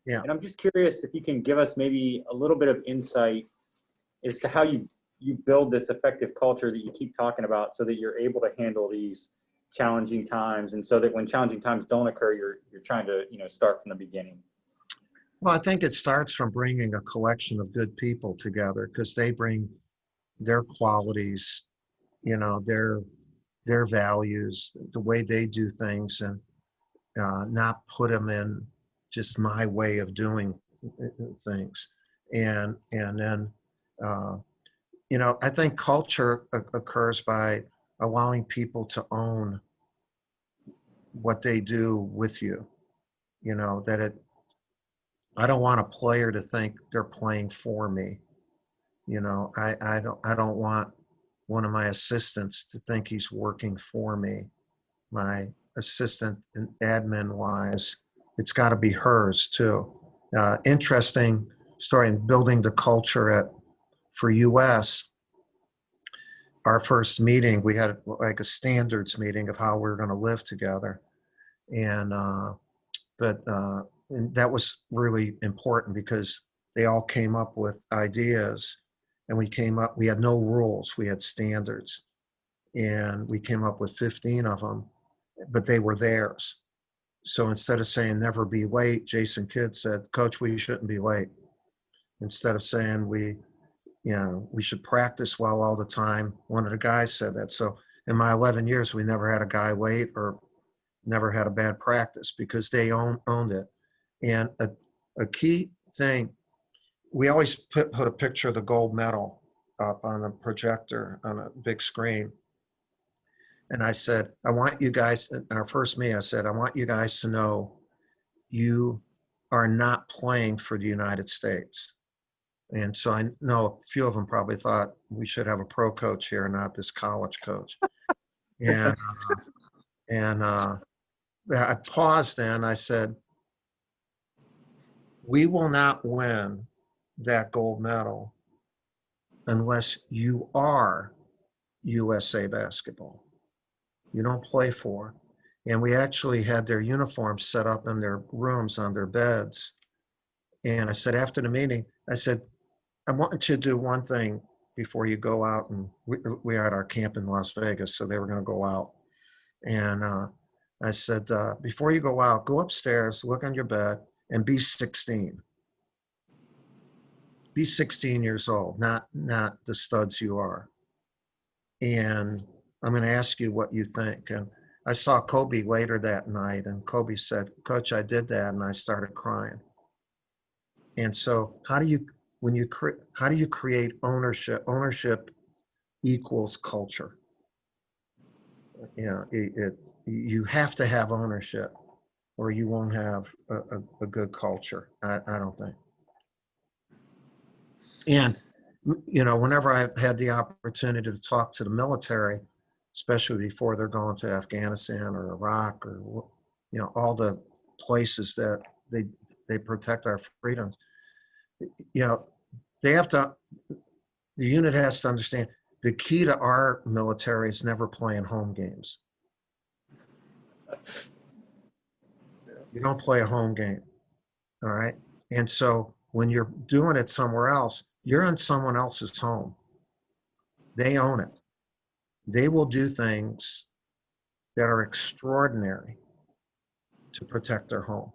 Yeah. And I'm just curious if you can give us maybe a little bit of insight as to how you build this effective culture that you keep talking about so that you're able to handle these challenging times, and so that when challenging times don't occur, you're trying to start from the beginning. Well, I think it starts from bringing a collection of good people together because they bring their qualities, their values, the way they do things. not put them in just my way of doing things. And then, I think culture occurs by allowing people to own what they do with you. I don't want a player to think they're playing for me. I don't want one of my assistants to think he's working for me. My assistant and admin wise, it's got to be hers too. Interesting story in building the culture for US. Our first meeting, we had like a standards meeting of how we were going to live together. And that was really important because they all came up with ideas, and we had no rules, we had standards, and we came up with 15 of them, but they were theirs. So instead of saying never be late, Jason Kidd said, Coach, we shouldn't be late. Instead of saying we should practice well all the time, one of the guys said that. So in my 11 years, we never had a guy late or never had a bad practice because they owned it. And a key thing, we always put a picture of the gold medal up on a projector on a big screen. And I said, I want you guys, in our first meeting, I said, I want you guys to know you are not playing for the United States. And so I know a few of them probably thought we should have a pro coach here, not this college coach. And I paused then. I said, we will not win that gold medal unless you are USA basketball. You don't play for. And we actually had their uniforms set up in their rooms on their beds. And I said, after the meeting, I said, I want you to do one thing before you go out. And we had our camp in Las Vegas, so they were going to go out. And I said, before you go out, go upstairs, look on your bed, and be 16. Be 16 years old, not the studs you are. And I'm going to ask you what you think. And I saw Kobe later that night, and Kobe said, Coach, I did that, and I started crying. And so how do you create ownership? Ownership equals culture. You have to have ownership, or you won't have a good culture. I don't think. And whenever I've had the opportunity to talk to the military, especially before they're going to Afghanistan or Iraq or all the places that they protect our freedoms, they have to. The unit has to understand the key to our military is never playing home games. You don't play a home game, all right? And so when you're doing it somewhere else, you're in someone else's home. They own it. They will do things that are extraordinary to protect their home,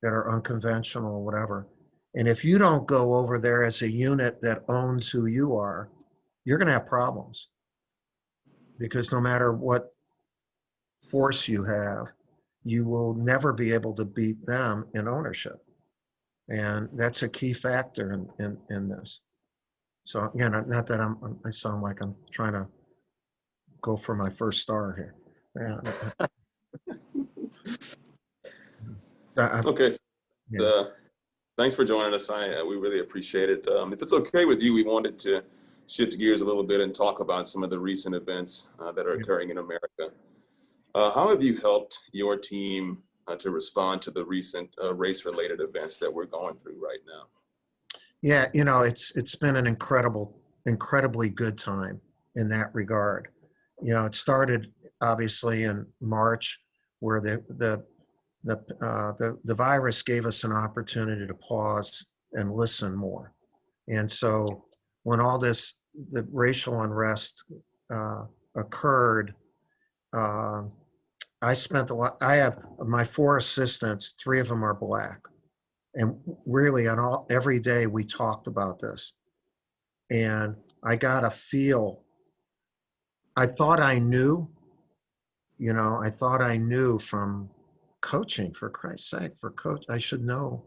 that are unconventional or whatever. And if you don't go over there as a unit that owns who you are, you're going to have problems. Because no matter what force you have, you will never be able to beat them in ownership. And that's a key factor in this. So again, not that I sound like I'm trying to go for my first star here. Okay. Yeah. Thanks for joining us. We really appreciate it. If it's okay with you, we wanted to shift gears a little bit and talk about some of the recent events that are occurring in America. How have you helped your team to respond to the recent race-related events that we're going through right now? Yeah, it's been an incredibly good time in that regard. It started obviously in March, where the virus gave us an opportunity to pause and listen more. And so when all the racial unrest occurred, I spent I have my 4 assistants, 3 of them are Black. And really every day we talked about this. And I got a feel, I thought I knew from coaching, for Christ's sake, for coach, I should know.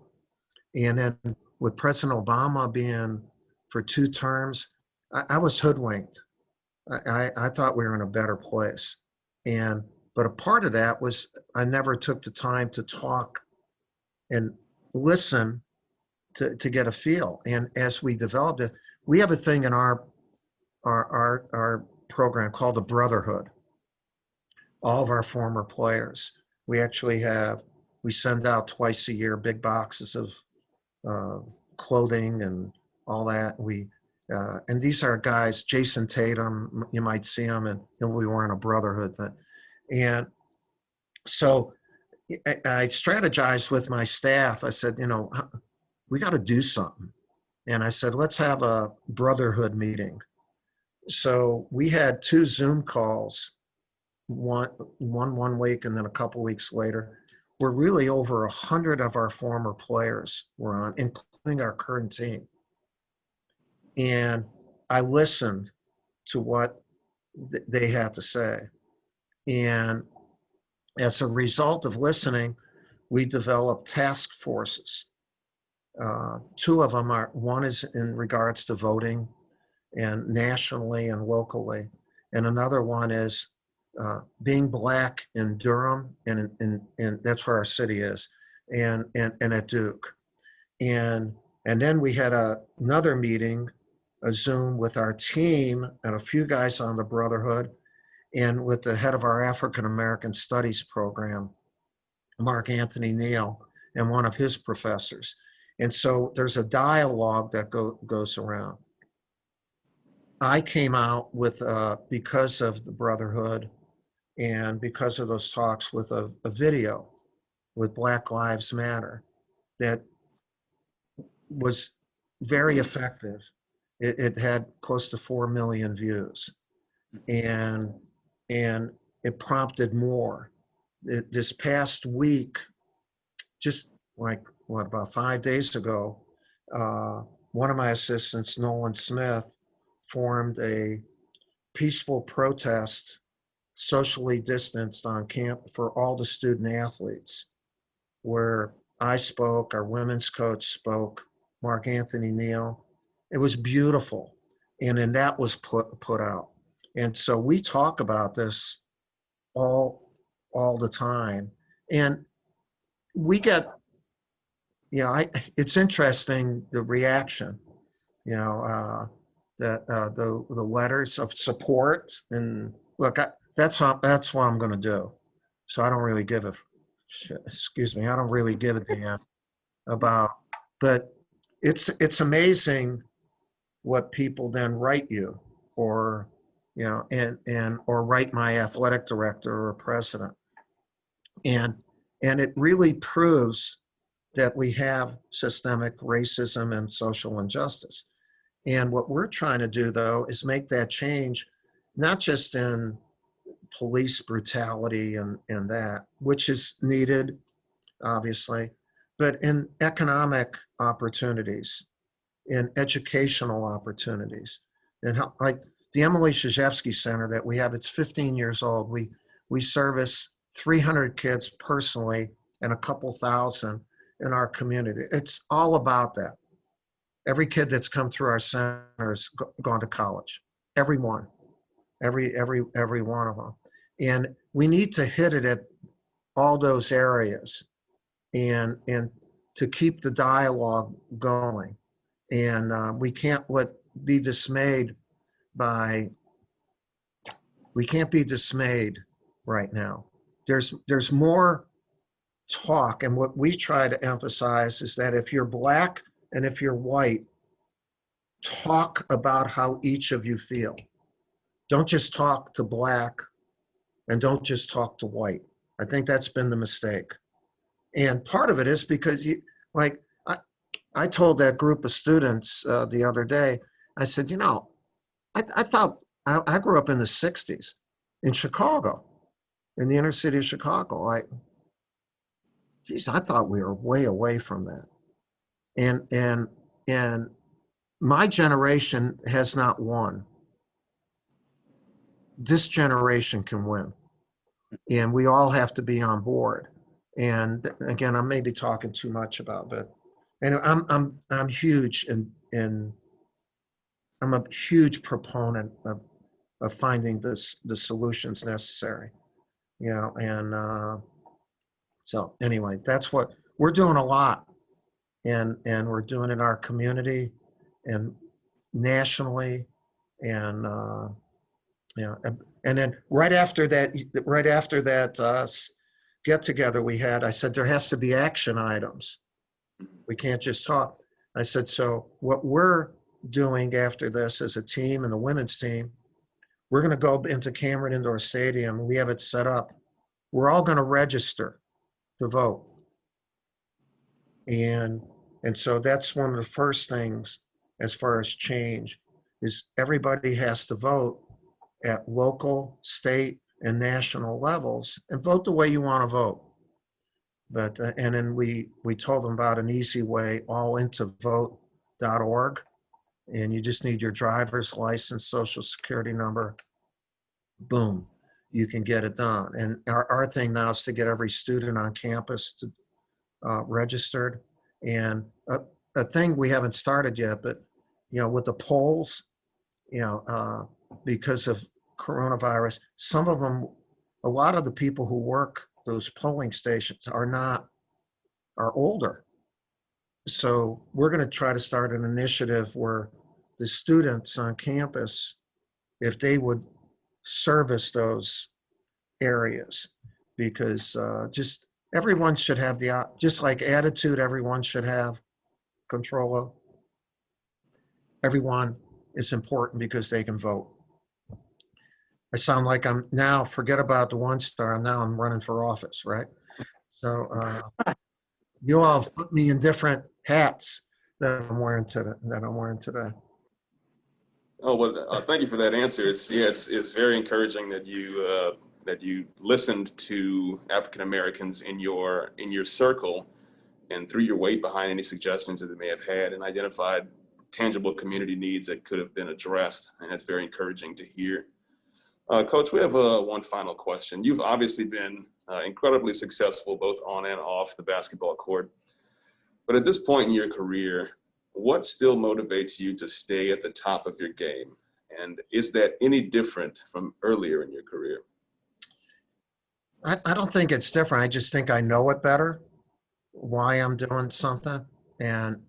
And then with President Obama being for 2 terms, I was hoodwinked. I thought we were in a better place. But a part of that was I never took the time to talk and listen to get a feel. And as we developed it, we have a thing in our program called the Brotherhood. All of our former players, we send out twice a year big boxes of clothing and all that. And these are guys, Jason Tatum, you might see him, and we were in a Brotherhood thing. And so I strategized with my staff. I said, we got to do something. And I said, let's have a Brotherhood meeting. So we had 2 Zoom calls, one week and then a couple weeks later, where really over 100 of our former players were on, including our current team. And I listened to what they had to say. And as a result of listening, we developed task forces. 2 of them one is in regards to voting and nationally and locally. And another one is being Black in Durham, and that's where our city is, and at Duke. And then we had another meeting, a Zoom with our team and a few guys on the Brotherhood, and with the head of our African American Studies program, Mark Anthony Neal, and one of his professors. And so there's a dialogue that goes around. I came out with, because of the Brotherhood and because of those talks, with a video with Black Lives Matter that was very effective. It had close to 4 million views, and it prompted more. This past week, just like about 5 days ago, one of my assistants, Nolan Smith, formed a peaceful protest, socially distanced on camp for all the student athletes, where I spoke, our women's coach spoke, Mark Anthony Neal. It was beautiful. And then that was put out. And so we talk about this all the time. And we get, it's interesting, the reaction, the letters of support. And look, that's what I'm going to do. So I don't really give a I don't really give a damn about, but it's amazing what people then write you, or or write my athletic director or president, and it really proves that we have systemic racism and social injustice. And what we're trying to do, though, is make that change, not just in police brutality and that, which is needed, obviously, but in economic opportunities, in educational opportunities. And how, like the Emily Krzyzewski Center that we have, it's 15 years old. We service 300 kids personally and a couple thousand in our community. It's all about that. Every kid that's come through our center has gone to college. Every one. Every one of them. And we need to hit it at all those areas and to keep the dialogue going. And we can't be dismayed right now. There's more talk, and what we try to emphasize is that if you're Black and if you're white, talk about how each of you feel. Don't just talk to Black and don't just talk to white. I think that's been the mistake. And part of it is because I told that group of students the other day, I said, I thought I grew up in the 60s in Chicago, in the inner city of Chicago. I thought we were way away from that. And my generation has not won. This generation can win. And we all have to be on board. And again, I may be talking too much about, but anyway, I'm huge in I'm a huge proponent of finding the solutions necessary, you know, and so anyway, that's what we're doing a lot, and we're doing in our community and nationally, and you know, and then right after that get together we had, I said there has to be action items. We can't just talk. I said, so what we're doing after this as a team and the women's team, we're going to go into Cameron Indoor Stadium. We have it set up. We're all going to register to vote. And so that's one of the first things as far as change is everybody has to vote at local, state, and national levels and vote the way you want to vote. But and then we told them about an easy way, allintovote.org, and you just need your driver's license, social security number, boom, you can get it done. And our thing now is to get every student on campus to, registered. And a thing we haven't started yet, but you know, with the polls, you know, because of coronavirus, some of them, a lot of the people who work those polling stations are older. So we're going to try to start an initiative where the students on campus, if they would service those areas, because just everyone should have just like attitude, everyone should have control of. Everyone is important because they can vote. I sound like I'm now, forget about the 1-star, I'm running for office, right? So you all have put me in different hats that I'm wearing today. Oh, well, thank you for that answer. It's very encouraging that you listened to African Americans in your circle and threw your weight behind any suggestions that they may have had and identified tangible community needs that could have been addressed. And that's very encouraging to hear. Coach, we have one final question. You've obviously been incredibly successful both on and off the basketball court. But at this point in your career, what still motivates you to stay at the top of your game? And is that any different from earlier in your career? I don't think it's different. I just think I know it better, why I'm doing something. And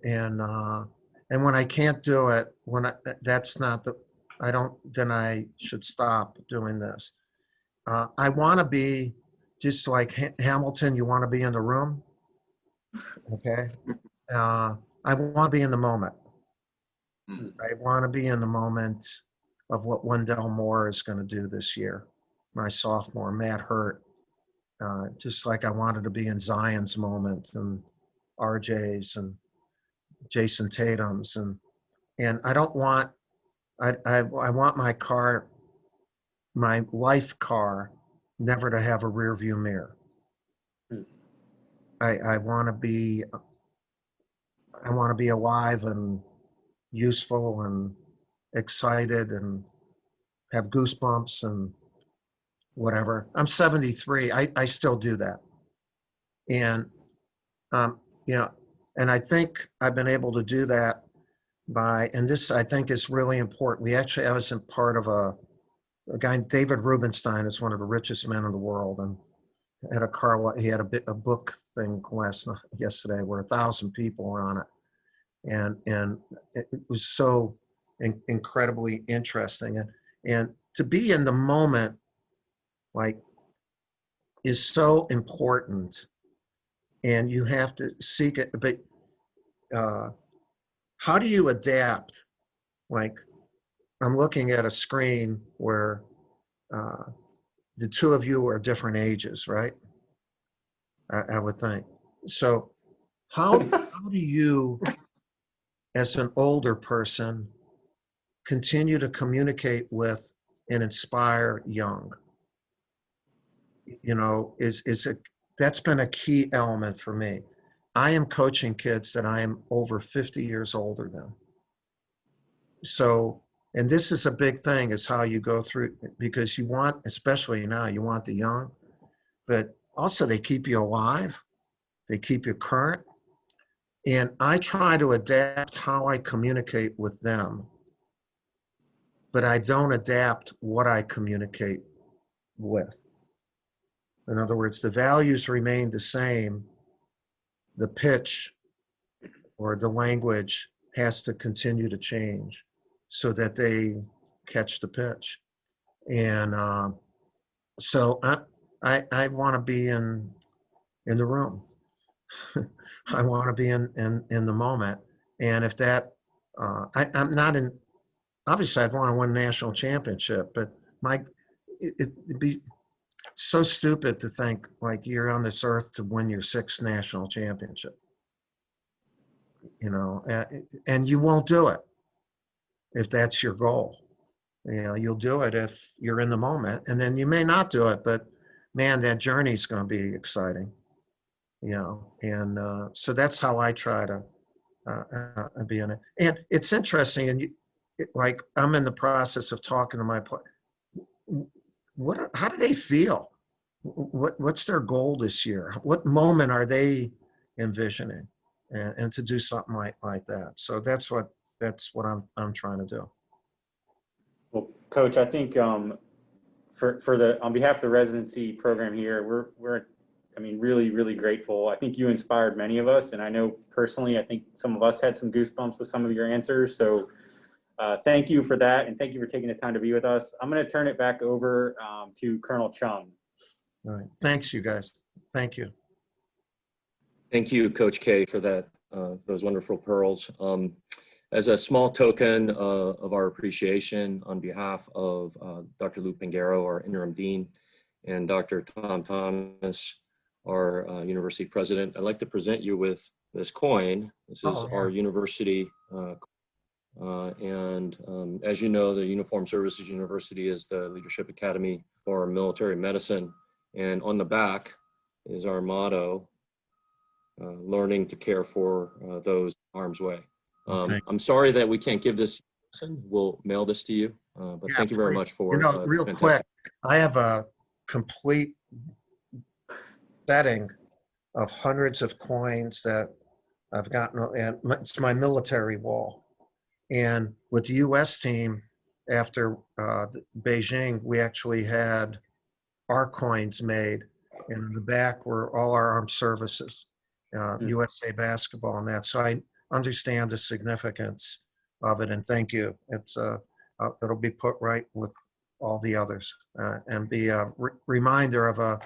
when I can't do it, then I should stop doing this. I want to be just like Hamilton, you want to be in the room. Okay. I want to be in the moment. I want to be in the moment of what Wendell Moore is going to do this year, my sophomore, Matt Hurt. Just like I wanted to be in Zion's moment and RJ's and Jason Tatum's. And I don't want, I want my life car, never to have a rear view mirror. I want to be alive and useful and excited and have goosebumps and whatever. I'm 73. I still do that. And, you know, and I think I've been able to do that and this I think is really important. I was a part of a guy, David Rubenstein is one of the richest men in the world, and had a car. He had a book thing yesterday where 1,000 people were on it, and it was so incredibly interesting. And to be in the moment, like, is so important, and you have to seek it. But how do you adapt? Like, I'm looking at a screen where the two of you are different ages, right? I would think. So how do you, as an older person, continue to communicate with and inspire young? You know, that's been a key element for me. I am coaching kids that I am over 50 years older than. So, and this is a big thing, is how you go through, because you want, especially now, you want the young, but also they keep you alive. They keep you current. And I try to adapt how I communicate with them, but I don't adapt what I communicate with. In other words, the values remain the same. The pitch or the language has to continue to change so that they catch the pitch. And so I want to be in the room. I want to be in the moment. And if that, I'm not in, obviously I'd want to win a national championship, but it'd be so stupid to think like you're on this earth to win your 6th national championship, you know, and you won't do it if that's your goal. You know, you'll do it if you're in the moment, and then you may not do it, but man, that journey is going to be exciting, you know, and so that's how I try to be in it. And it's interesting, and like I'm in the process of talking to my how do they feel? What's their goal this year? What moment are they envisioning? And to do something like that. So that's what I'm trying to do. Well, Coach, I think on behalf of the residency program here, we're I mean, really, really grateful. I think you inspired many of us, and I know personally, I think some of us had some goosebumps with some of your answers. So thank you for that, and thank you for taking the time to be with us. I'm going to turn it back over to Colonel Chung. All right. Thanks, you guys. Thank you. Thank you, Coach K, for that, those wonderful pearls. As a small token of our appreciation on behalf of Dr. Lou Pingaro, our interim dean, and Dr. Tom Thomas, our university president, I'd like to present you with this coin. This is our university, and as you know, the Uniformed Services University is the leadership academy for military medicine, and on the back is our motto, learning to care for those in harm's way. I'm sorry that we can't give this. We'll mail this to you, but thank you very much for. You know, real quick, I have a complete setting of hundreds of coins that I've gotten, and it's my military wall. And with the U.S. team, after Beijing, we actually had our coins made, and in the back were all our armed services, USA basketball and that. So I understand the significance of it, and thank you. It's it'll be put right with all the others and be a reminder of a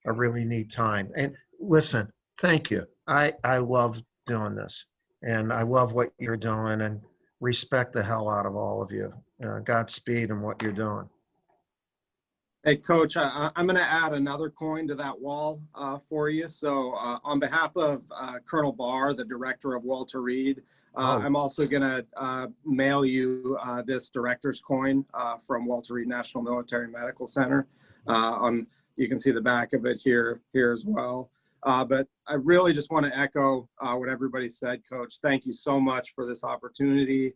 really neat time. And listen, thank you. I love doing this, and I love what you're doing, and respect the hell out of all of you. Godspeed in what you're doing. Hey, Coach, I'm going to add another coin to that wall for you. So on behalf of Colonel Barr, the director of Walter Reed, I'm also going to mail you this director's coin from Walter Reed National Military Medical Center. You can see the back of it here as well. But I really just want to echo what everybody said, Coach. Thank you so much for this opportunity.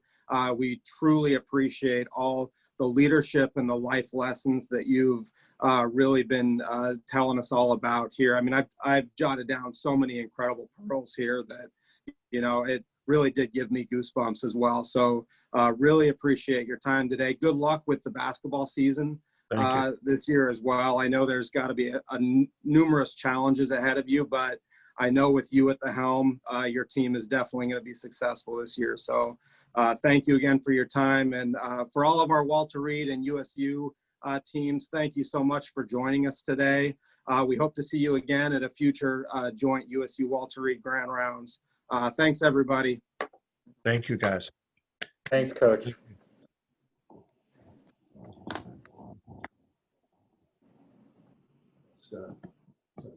We truly appreciate all the leadership and the life lessons that you've really been telling us all about here. I mean, I've jotted down so many incredible pearls here that, you know, it really did give me goosebumps as well. So really appreciate your time today. Good luck with the basketball season this year as well. I know there's got to be numerous challenges ahead of you, but I know with you at the helm, your team is definitely going to be successful this year. So thank you again for your time. And for all of our Walter Reed and USU teams, thank you so much for joining us today. We hope to see you again at a future joint USU-Walter Reed Grand Rounds. Thanks, everybody. Thank you, guys. Thanks, Coach.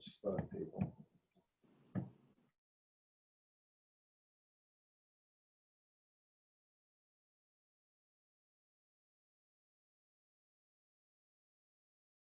Such people.